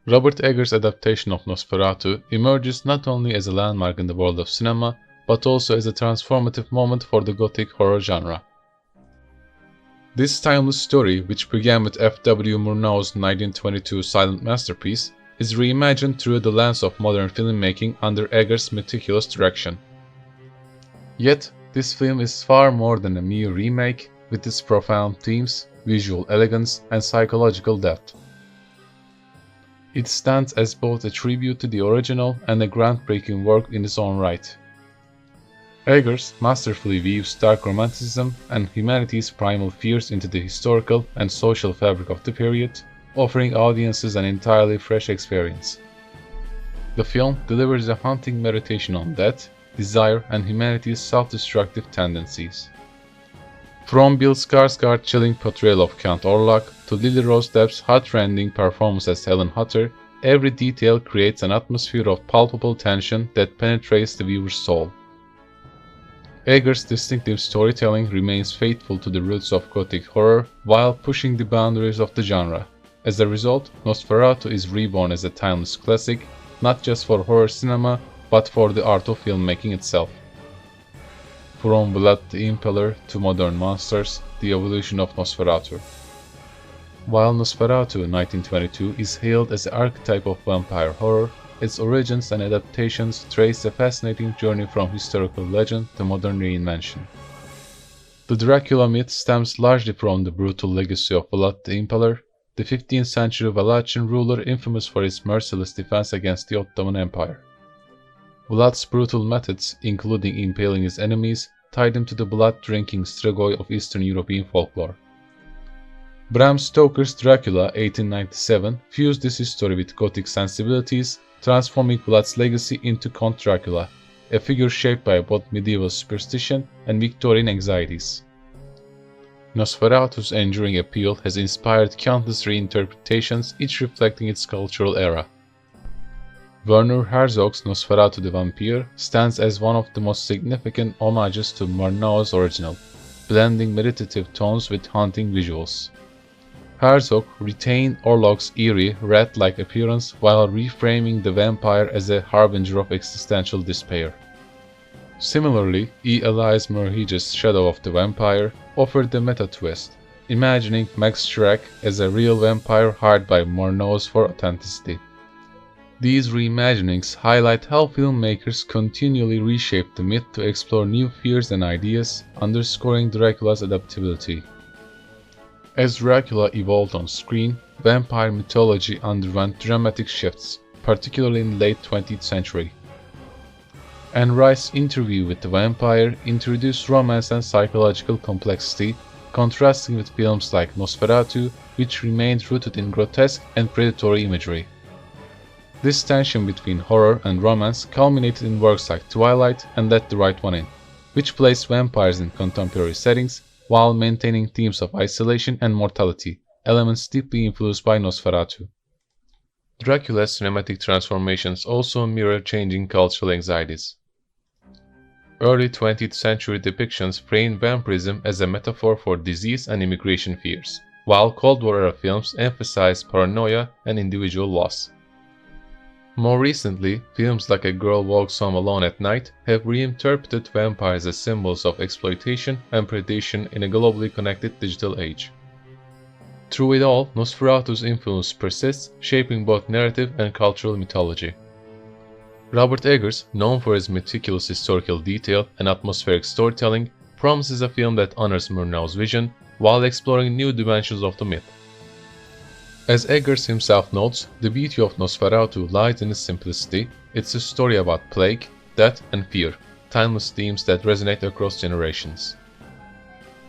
Robert Eggers' adaptation of Nosferatu emerges not only as a landmark in the world of cinema, but also as a transformative moment for the Gothic horror genre. This timeless story, which began with F.W. Murnau's 1922 silent masterpiece, is reimagined through the lens of modern filmmaking under Eggers' meticulous direction. Yet, this film is far more than a mere remake, with its profound themes, visual elegance, and psychological depth. It stands as both a tribute to the original and a groundbreaking work in its own right. Eggers masterfully weaves dark romanticism and humanity's primal fears into the historical and social fabric of the period, offering audiences an entirely fresh experience. The film delivers a haunting meditation on death, desire, and humanity's self-destructive tendencies. From Bill Skarsgård's chilling portrayal of Count Orlok to Lily Rose Depp's heart-rending performance as Helen Hutter, every detail creates an atmosphere of palpable tension that penetrates the viewer's soul. Eggers' distinctive storytelling remains faithful to the roots of Gothic horror while pushing the boundaries of the genre. As a result, Nosferatu is reborn as a timeless classic, not just for horror cinema, but for the art of filmmaking itself. From Vlad the Impaler to modern monsters, the evolution of Nosferatu. While Nosferatu 1922 is hailed as the archetype of vampire horror, its origins and adaptations trace a fascinating journey from historical legend to modern reinvention. The Dracula myth stems largely from the brutal legacy of Vlad the Impaler, the 15th century Wallachian ruler infamous for his merciless defense against the Ottoman Empire. Vlad's brutal methods, including impaling his enemies, tied him to the blood-drinking strigoi of Eastern European folklore. Bram Stoker's Dracula 1897 fused this history with Gothic sensibilities, transforming Vlad's legacy into Count Dracula, a figure shaped by both medieval superstition and Victorian anxieties. Nosferatu's enduring appeal has inspired countless reinterpretations, each reflecting its cultural era. Werner Herzog's Nosferatu the Vampire stands as one of the most significant homages to Murnau's original, blending meditative tones with haunting visuals. Herzog retained Orlok's eerie, rat-like appearance while reframing the vampire as a harbinger of existential despair. Similarly, E. Elias Merhige's Shadow of the Vampire offered the meta twist, imagining Max Schreck as a real vampire hired by Murnau for authenticity. These reimaginings highlight how filmmakers continually reshape the myth to explore new fears and ideas, underscoring Dracula's adaptability. As Dracula evolved on screen, vampire mythology underwent dramatic shifts, particularly in the late 20th century. Anne Rice's Interview with the Vampire introduced romance and psychological complexity, contrasting with films like Nosferatu, which remained rooted in grotesque and predatory imagery. This tension between horror and romance culminated in works like Twilight and Let the Right One In, which placed vampires in contemporary settings while maintaining themes of isolation and mortality, elements deeply influenced by Nosferatu. Dracula's cinematic transformations also mirror changing cultural anxieties. Early 20th century depictions framed vampirism as a metaphor for disease and immigration fears, while Cold War-era films emphasized paranoia and individual loss. More recently, films like A Girl Walks Home Alone at Night have reinterpreted vampires as symbols of exploitation and predation in a globally connected digital age. Through it all, Nosferatu's influence persists, shaping both narrative and cultural mythology. Robert Eggers, known for his meticulous historical detail and atmospheric storytelling, promises a film that honors Murnau's vision while exploring new dimensions of the myth. As Eggers himself notes, the beauty of Nosferatu lies in its simplicity. It's a story about plague, death, and fear, timeless themes that resonate across generations.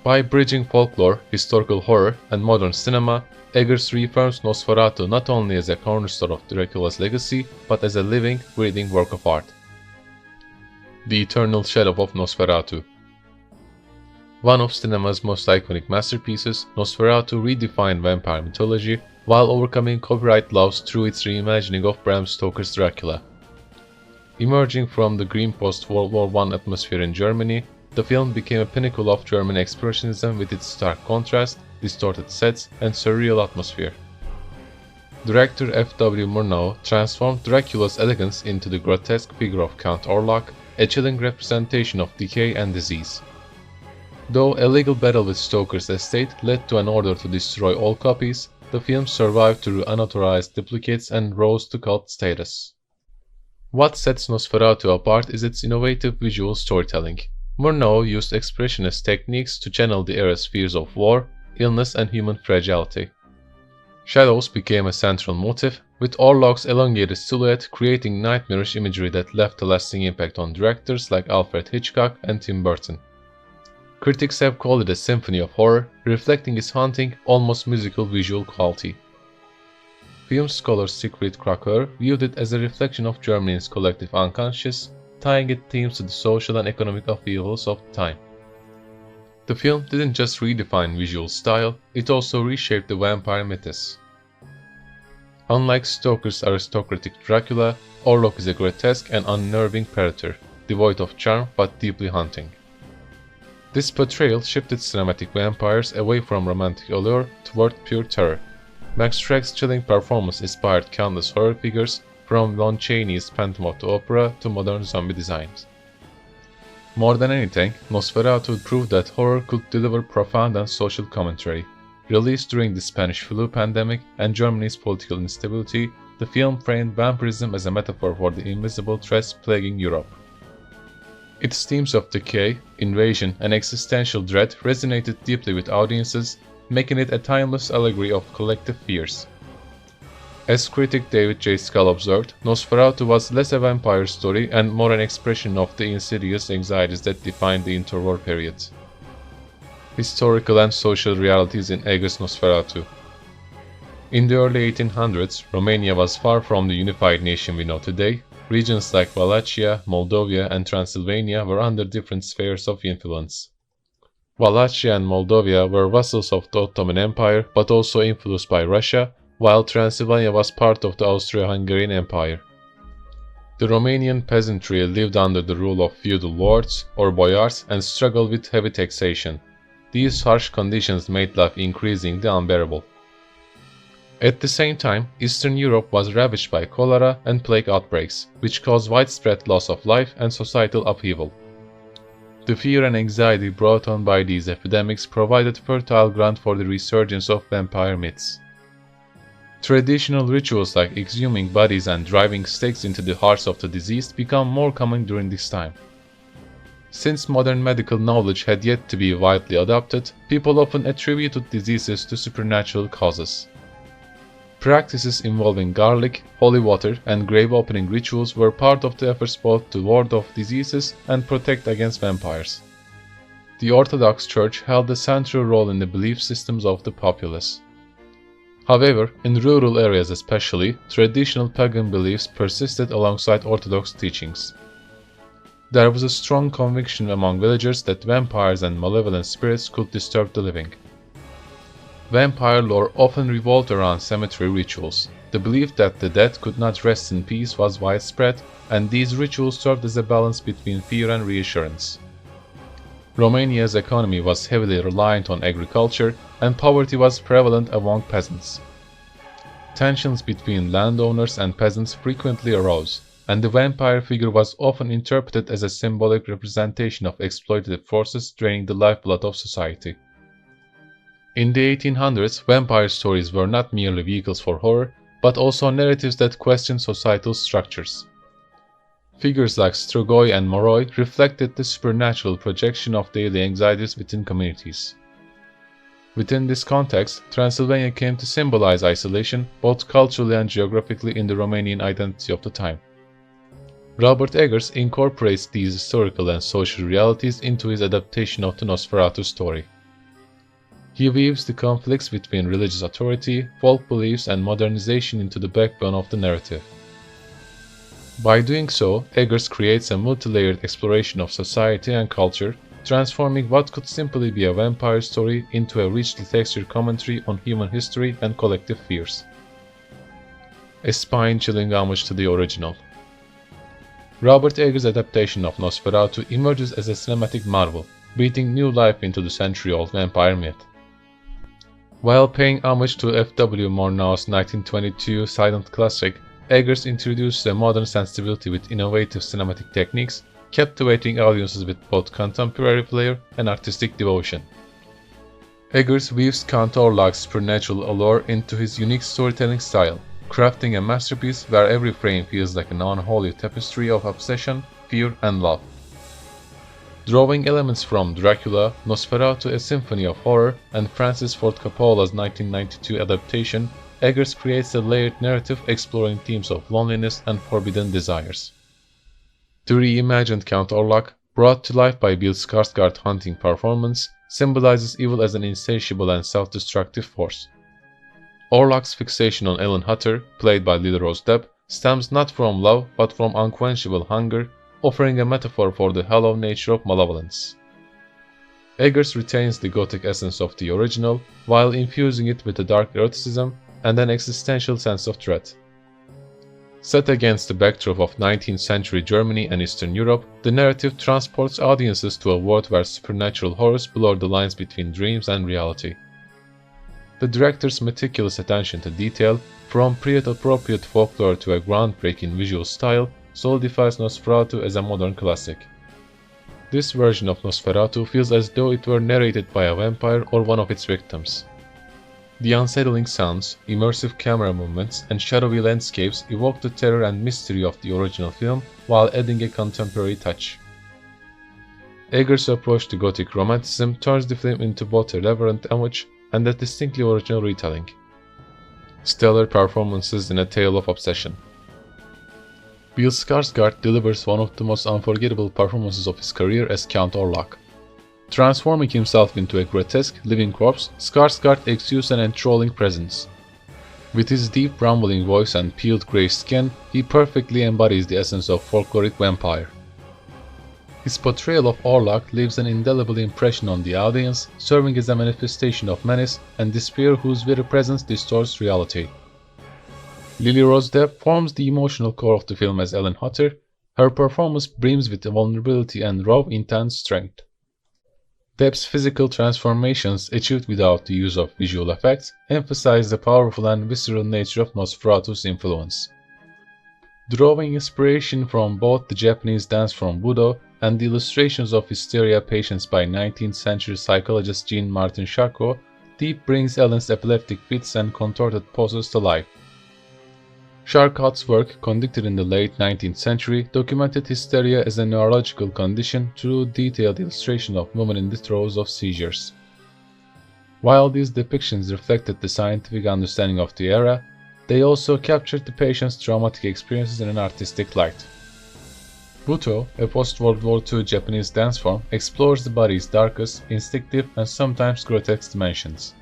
By bridging folklore, historical horror, and modern cinema, Eggers reaffirms Nosferatu not only as a cornerstone of Dracula's legacy, but as a living, breathing work of art. The Eternal Shadow of Nosferatu. One of cinema's most iconic masterpieces, Nosferatu redefined vampire mythology while overcoming copyright laws through its reimagining of Bram Stoker's Dracula. Emerging from the grim post-World War I atmosphere in Germany, the film became a pinnacle of German expressionism with its stark contrast, distorted sets, and surreal atmosphere. director F.W. Murnau transformed Dracula's elegance into the grotesque figure of Count Orlok, a chilling representation of decay and disease. Though a legal battle with Stoker's estate led to an order to destroy all copies, the film survived through unauthorized duplicates and rose to cult status. What sets Nosferatu apart is its innovative visual storytelling. Murnau used expressionist techniques to channel the era's fears of war, illness, and human fragility. Shadows became a central motif, with Orlok's elongated silhouette creating nightmarish imagery that left a lasting impact on directors like Alfred Hitchcock and Tim Burton. Critics have called it a symphony of horror, reflecting its haunting, almost musical visual quality. Film scholar Siegfried Kracauer viewed it as a reflection of Germany's collective unconscious, tying its themes to the social and economic upheavals of the time. The film didn't just redefine visual style, it also reshaped the vampire mythos. Unlike Stoker's aristocratic Dracula, Orlok is a grotesque and unnerving predator, devoid of charm but deeply haunting. This portrayal shifted cinematic vampires away from romantic allure toward pure terror. Max Schreck's chilling performance inspired countless horror figures, from Lon Chaney's Phantom of the Opera to modern zombie designs. More than anything, Nosferatu proved that horror could deliver profound and social commentary. Released during the Spanish flu pandemic and Germany's political instability, the film framed vampirism as a metaphor for the invisible threats plaguing Europe. Its themes of decay, invasion, and existential dread resonated deeply with audiences, making it a timeless allegory of collective fears. As critic David J. Scull observed, Nosferatu was less a vampire story and more an expression of the insidious anxieties that defined the interwar period. Historical and social realities in Eggers Nosferatu. In the early 1800s, Romania was far from the unified nation we know today. Regions like Wallachia, Moldavia, and Transylvania were under different spheres of influence. Wallachia and Moldavia were vassals of the Ottoman Empire but also influenced by Russia, while Transylvania was part of the Austro-Hungarian Empire. The Romanian peasantry lived under the rule of feudal lords or boyars and struggled with heavy taxation. These harsh conditions made life increasingly unbearable. At the same time, Eastern Europe was ravaged by cholera and plague outbreaks, which caused widespread loss of life and societal upheaval. The fear and anxiety brought on by these epidemics provided fertile ground for the resurgence of vampire myths. Traditional rituals like exhuming bodies and driving stakes into the hearts of the deceased became more common during this time. Since modern medical knowledge had yet to be widely adopted, people often attributed diseases to supernatural causes. Practices involving garlic, holy water, and grave opening rituals were part of the efforts both to ward off diseases and protect against vampires. The Orthodox Church held a central role in the belief systems of the populace. However, in rural areas especially, traditional pagan beliefs persisted alongside Orthodox teachings. There was a strong conviction among villagers that vampires and malevolent spirits could disturb the living. Vampire lore often revolved around cemetery rituals. The belief that the dead could not rest in peace was widespread, and these rituals served as a balance between fear and reassurance. Romania's economy was heavily reliant on agriculture, and poverty was prevalent among peasants. Tensions between landowners and peasants frequently arose, and the vampire figure was often interpreted as a symbolic representation of exploitative forces draining the lifeblood of society. In the 1800s, vampire stories were not merely vehicles for horror, but also narratives that questioned societal structures. Figures like strigoi and moroi reflected the supernatural projection of daily anxieties within communities. Within this context, Transylvania came to symbolize isolation, both culturally and geographically, in the Romanian identity of the time. Robert Eggers incorporates these historical and social realities into his adaptation of the Nosferatu story. He weaves the conflicts between religious authority, folk beliefs, and modernization into the backbone of the narrative. By doing so, Eggers creates a multi-layered exploration of society and culture, transforming what could simply be a vampire story into a richly textured commentary on human history and collective fears. A spine-chilling homage to the original. Robert Eggers' adaptation of Nosferatu emerges as a cinematic marvel, breathing new life into the century-old vampire myth. While paying homage to F.W. Murnau's 1922 silent classic, Eggers introduced a modern sensibility with innovative cinematic techniques, captivating audiences with both contemporary flair and artistic devotion. Eggers weaves Count Orlok's supernatural allure into his unique storytelling style, crafting a masterpiece where every frame feels like an unholy tapestry of obsession, fear, and love. Drawing elements from Dracula, Nosferatu, A Symphony of Horror, and Francis Ford Coppola's 1992 adaptation, Eggers creates a layered narrative exploring themes of loneliness and forbidden desires. The reimagined Count Orlok, brought to life by Bill Skarsgård's haunting performance, symbolizes evil as an insatiable and self-destructive force. Orlok's fixation on Ellen Hutter, played by Lily Rose Depp, stems not from love but from unquenchable hunger, offering a metaphor for the hollow nature of malevolence. Eggers retains the Gothic essence of the original, while infusing it with a dark eroticism and an existential sense of dread. Set against the backdrop of 19th century Germany and Eastern Europe, the narrative transports audiences to a world where supernatural horrors blur the lines between dreams and reality. The director's meticulous attention to detail, from period-appropriate folklore to a groundbreaking visual style, solidifies Nosferatu as a modern classic. This version of Nosferatu feels as though it were narrated by a vampire or one of its victims. The unsettling sounds, immersive camera movements, and shadowy landscapes evoke the terror and mystery of the original film while adding a contemporary touch. Eggers' approach to Gothic romanticism turns the film into both a reverent homage and a distinctly original retelling. Stellar performances in a tale of obsession. Bill Skarsgård delivers one of the most unforgettable performances of his career as Count Orlok. Transforming himself into a grotesque, living corpse, Skarsgård exudes an enthralling presence. With his deep, rumbling voice and peeled grey skin, he perfectly embodies the essence of folkloric vampire. His portrayal of Orlok leaves an indelible impression on the audience, serving as a manifestation of menace and despair whose very presence distorts reality. Lily Rose Depp forms the emotional core of the film as Ellen Hutter. Her performance brims with vulnerability and raw, intense strength. Depp's physical transformations, achieved without the use of visual effects, emphasize the powerful and visceral nature of Nosferatu's influence. Drawing inspiration from both the Japanese dance form Budo and the illustrations of hysteria patients by 19th century psychologist Jean-Martin Charcot, Depp brings Ellen's epileptic fits and contorted poses to life. Charcot's work, conducted in the late 19th century, documented hysteria as a neurological condition through detailed illustration of women in the throes of seizures. While these depictions reflected the scientific understanding of the era, they also captured the patient's traumatic experiences in an artistic light. Buto, a post-World War II Japanese dance form, explores the body's darkest, instinctive, and sometimes grotesque dimensions.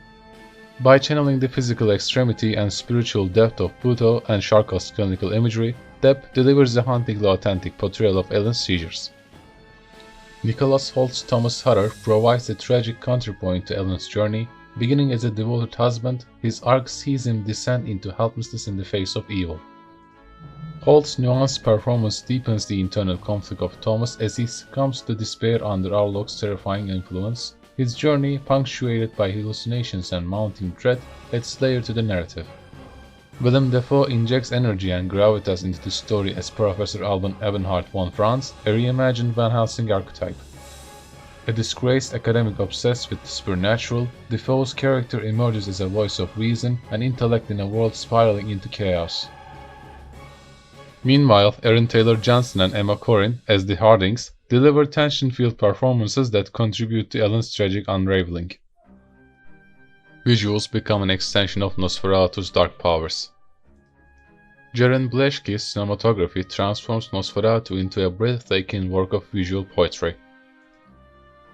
By channeling the physical extremity and spiritual depth of Buto and Charcot's clinical imagery, Depp delivers a hauntingly authentic portrayal of Ellen's seizures. Nicholas Holt's Thomas Harrer provides a tragic counterpoint to Ellen's journey. Beginning as a devoted husband, his arc sees him descend into helplessness in the face of evil. Holt's nuanced performance deepens the internal conflict of Thomas as he succumbs to despair under Orlok's terrifying influence. His journey, punctuated by hallucinations and mounting dread, adds layer to the narrative. Willem Dafoe injects energy and gravitas into the story as Professor Alban Ebenhard von Franz, a reimagined Van Helsing archetype. A disgraced academic obsessed with the supernatural, Dafoe's character emerges as a voice of reason and intellect in a world spiraling into chaos. Meanwhile, Aaron Taylor-Johnson and Emma Corrin, as the Hardings, deliver tension-filled performances that contribute to Ellen's tragic unraveling. Visuals become an extension of Nosferatu's dark powers. Jarin Blaschke's cinematography transforms Nosferatu into a breathtaking work of visual poetry.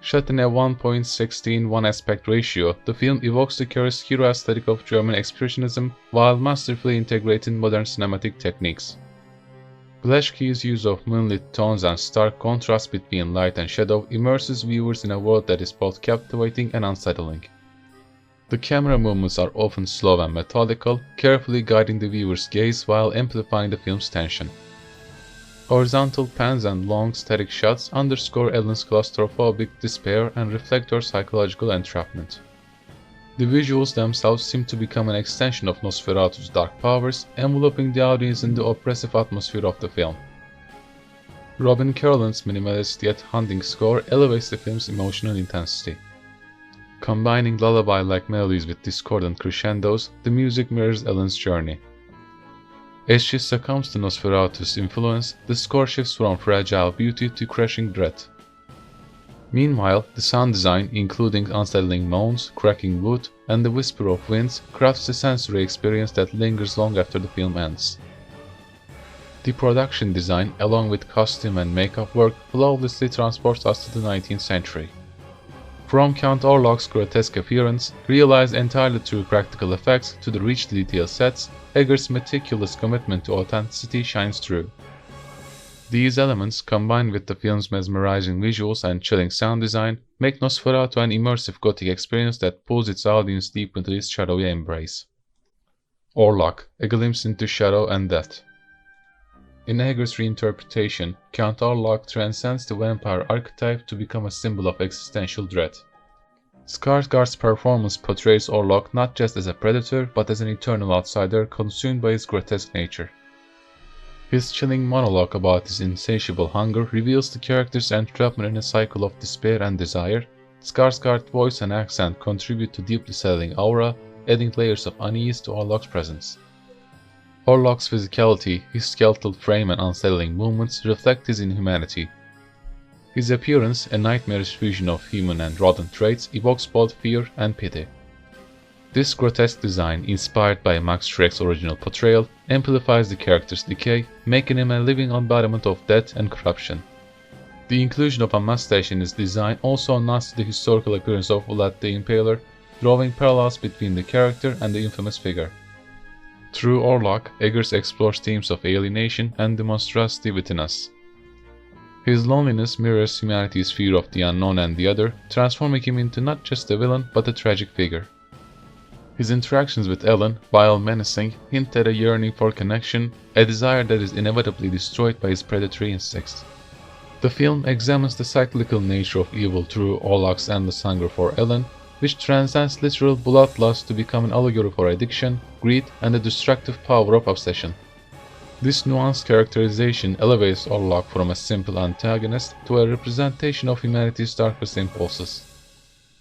Shot in a 1.16:1 aspect ratio, the film evokes the chiaroscuro aesthetic of German expressionism while masterfully integrating modern cinematic techniques. Blaschke's use of moonlit tones and stark contrast between light and shadow immerses viewers in a world that is both captivating and unsettling. The camera movements are often slow and methodical, carefully guiding the viewer's gaze while amplifying the film's tension. Horizontal pans and long, static shots underscore Ellen's claustrophobic despair and reflect her psychological entrapment. The visuals themselves seem to become an extension of Nosferatu's dark powers, enveloping the audience in the oppressive atmosphere of the film. Robin Carolan's minimalist yet haunting score elevates the film's emotional intensity. Combining lullaby-like melodies with discordant crescendos, the music mirrors Ellen's journey. As she succumbs to Nosferatu's influence, the score shifts from fragile beauty to crushing dread. Meanwhile, the sound design, including unsettling moans, cracking wood, and the whisper of winds, crafts a sensory experience that lingers long after the film ends. The production design, along with costume and makeup work, flawlessly transports us to the 19th century. From Count Orlok's grotesque appearance, realized entirely through practical effects, to the richly detailed sets, Eggers' meticulous commitment to authenticity shines through. These elements, combined with the film's mesmerizing visuals and chilling sound design, make Nosferatu an immersive Gothic experience that pulls its audience deep into its shadowy embrace. Orlok, a glimpse into shadow and death. In Eggers' reinterpretation, Count Orlok transcends the vampire archetype to become a symbol of existential dread. Skarsgård's performance portrays Orlok not just as a predator, but as an eternal outsider consumed by his grotesque nature. His chilling monologue about his insatiable hunger reveals the character's entrapment in a cycle of despair and desire. Skarsgård's voice and accent contribute to deeply settling aura, adding layers of unease to Orlok's presence. Orlok's physicality, his skeletal frame and unsettling movements reflect his inhumanity. His appearance, a nightmarish fusion of human and rodent traits, evokes both fear and pity. This grotesque design, inspired by Max Schreck's original portrayal, amplifies the character's decay, making him a living embodiment of death and corruption. The inclusion of a mustache in his design also enhances the historical appearance of Vlad the Impaler, drawing parallels between the character and the infamous figure. Through Orlok, Eggers explores themes of alienation and the monstrosity within us. His loneliness mirrors humanity's fear of the unknown and the other, transforming him into not just a villain but a tragic figure. His interactions with Ellen, while menacing, hint at a yearning for connection, a desire that is inevitably destroyed by his predatory instincts. The film examines the cyclical nature of evil through Orlok's endless hunger for Ellen, which transcends literal bloodlust to become an allegory for addiction, greed, and the destructive power of obsession. This nuanced characterization elevates Orlok from a simple antagonist to a representation of humanity's darkest impulses.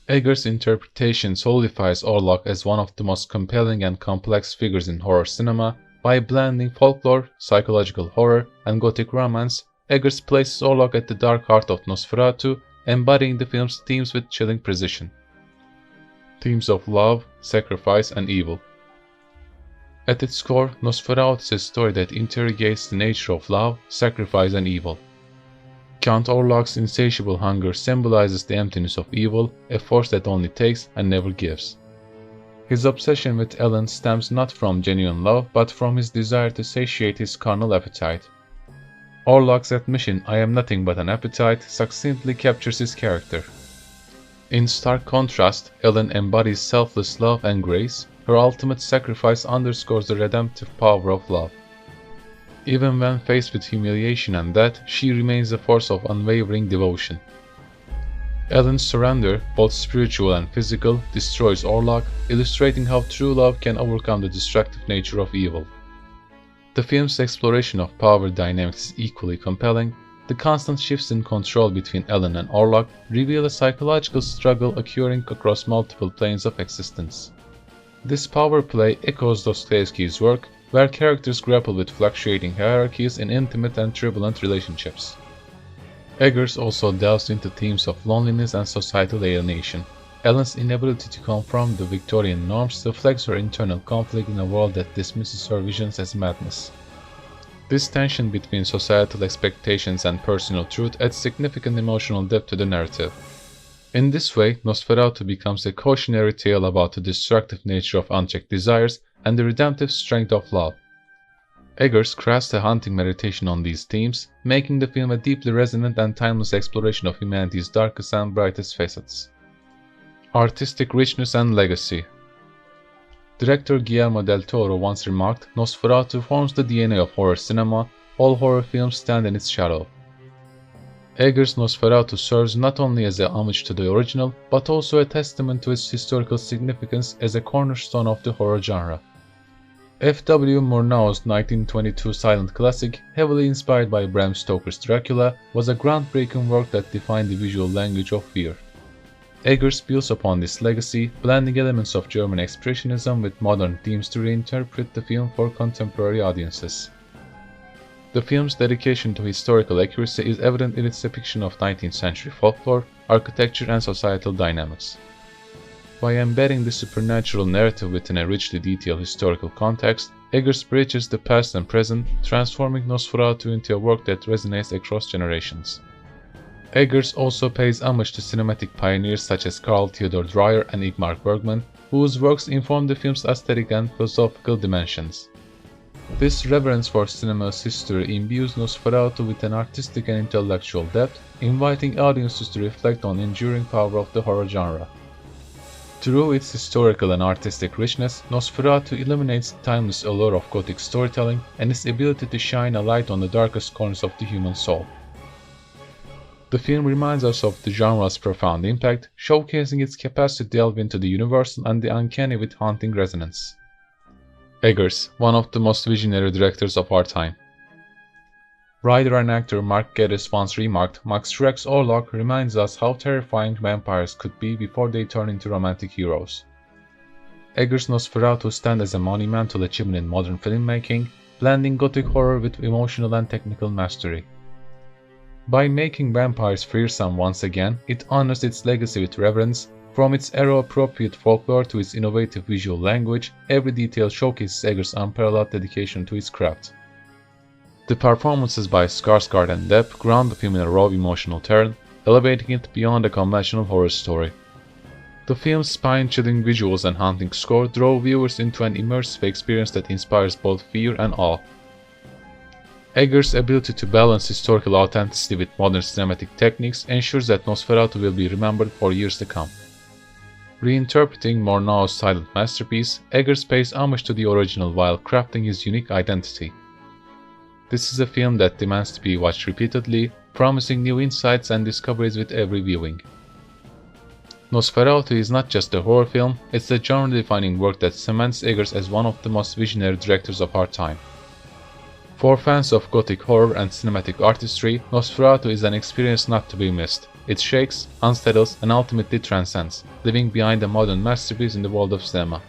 Eggers' interpretation solidifies Orlok as one of the most compelling and complex figures in horror cinema. By blending folklore, psychological horror, and Gothic romance, Eggers places Orlok at the dark heart of Nosferatu, embodying the film's themes with chilling precision. Themes of love, sacrifice, and evil. At its core, Nosferatu is a story that interrogates the nature of love, sacrifice, and evil. Count Orlok's insatiable hunger symbolizes the emptiness of evil, a force that only takes and never gives. His obsession with Ellen stems not from genuine love, but from his desire to satiate his carnal appetite. Orlok's admission, "I am nothing but an appetite," succinctly captures his character. In stark contrast, Ellen embodies selfless love and grace. Her ultimate sacrifice underscores the redemptive power of love. Even when faced with humiliation and death, she remains a force of unwavering devotion. Ellen's surrender, both spiritual and physical, destroys Orlok, illustrating how true love can overcome the destructive nature of evil. The film's exploration of power dynamics is equally compelling. The constant shifts in control between Ellen and Orlok reveal a psychological struggle occurring across multiple planes of existence. This power play echoes Dostoevsky's work, where characters grapple with fluctuating hierarchies in intimate and turbulent relationships. Eggers also delves into themes of loneliness and societal alienation. Ellen's inability to conform to Victorian norms reflects her internal conflict in a world that dismisses her visions as madness. This tension between societal expectations and personal truth adds significant emotional depth to the narrative. In this way, Nosferatu becomes a cautionary tale about the destructive nature of unchecked desires and the redemptive strength of love. Eggers crafts a haunting meditation on these themes, making the film a deeply resonant and timeless exploration of humanity's darkest and brightest facets. Artistic richness and legacy. Director Guillermo del Toro once remarked, "Nosferatu forms the DNA of horror cinema. All horror films stand in its shadow." Eggers Nosferatu serves not only as a homage to the original, but also a testament to its historical significance as a cornerstone of the horror genre. F.W. Murnau's 1922 silent classic, heavily inspired by Bram Stoker's Dracula, was a groundbreaking work that defined the visual language of fear. Eggers builds upon this legacy, blending elements of German expressionism with modern themes to reinterpret the film for contemporary audiences. The film's dedication to historical accuracy is evident in its depiction of 19th century folklore, architecture, and societal dynamics. By embedding the supernatural narrative within a richly detailed historical context, Eggers bridges the past and present, transforming Nosferatu into a work that resonates across generations. Eggers also pays homage to cinematic pioneers such as Carl Theodor Dreyer and Ingmar Bergman, whose works inform the film's aesthetic and philosophical dimensions. This reverence for cinema's history imbues Nosferatu with an artistic and intellectual depth, inviting audiences to reflect on the enduring power of the horror genre. Through its historical and artistic richness, Nosferatu illuminates the timeless allure of Gothic storytelling and its ability to shine a light on the darkest corners of the human soul. The film reminds us of the genre's profound impact, showcasing its capacity to delve into the universal and the uncanny with haunting resonance. Eggers, one of the most visionary directors of our time. Writer and actor Mark Gatiss once remarked, Max Schreck's Orlok reminds us how terrifying vampires could be before they turn into romantic heroes. Eggers' Nosferatu stands as a monumental achievement in modern filmmaking, blending Gothic horror with emotional and technical mastery. By making vampires fearsome once again, it honors its legacy with reverence. From its era-appropriate folklore to its innovative visual language, every detail showcases Eggers' unparalleled dedication to his craft. The performances by Skarsgård and Depp ground the film in a raw emotional turn, elevating it beyond a conventional horror story. The film's spine-chilling visuals and haunting score draw viewers into an immersive experience that inspires both fear and awe. Eggers' ability to balance historical authenticity with modern cinematic techniques ensures that Nosferatu will be remembered for years to come. Reinterpreting Murnau's silent masterpiece, Eggers pays homage to the original while crafting his unique identity. This is a film that demands to be watched repeatedly, promising new insights and discoveries with every viewing. Nosferatu is not just a horror film, it's a genre-defining work that cements Eggers as one of the most visionary directors of our time. For fans of Gothic horror and cinematic artistry, Nosferatu is an experience not to be missed. It shakes, unsettles, and ultimately transcends, leaving behind a modern masterpiece in the world of cinema.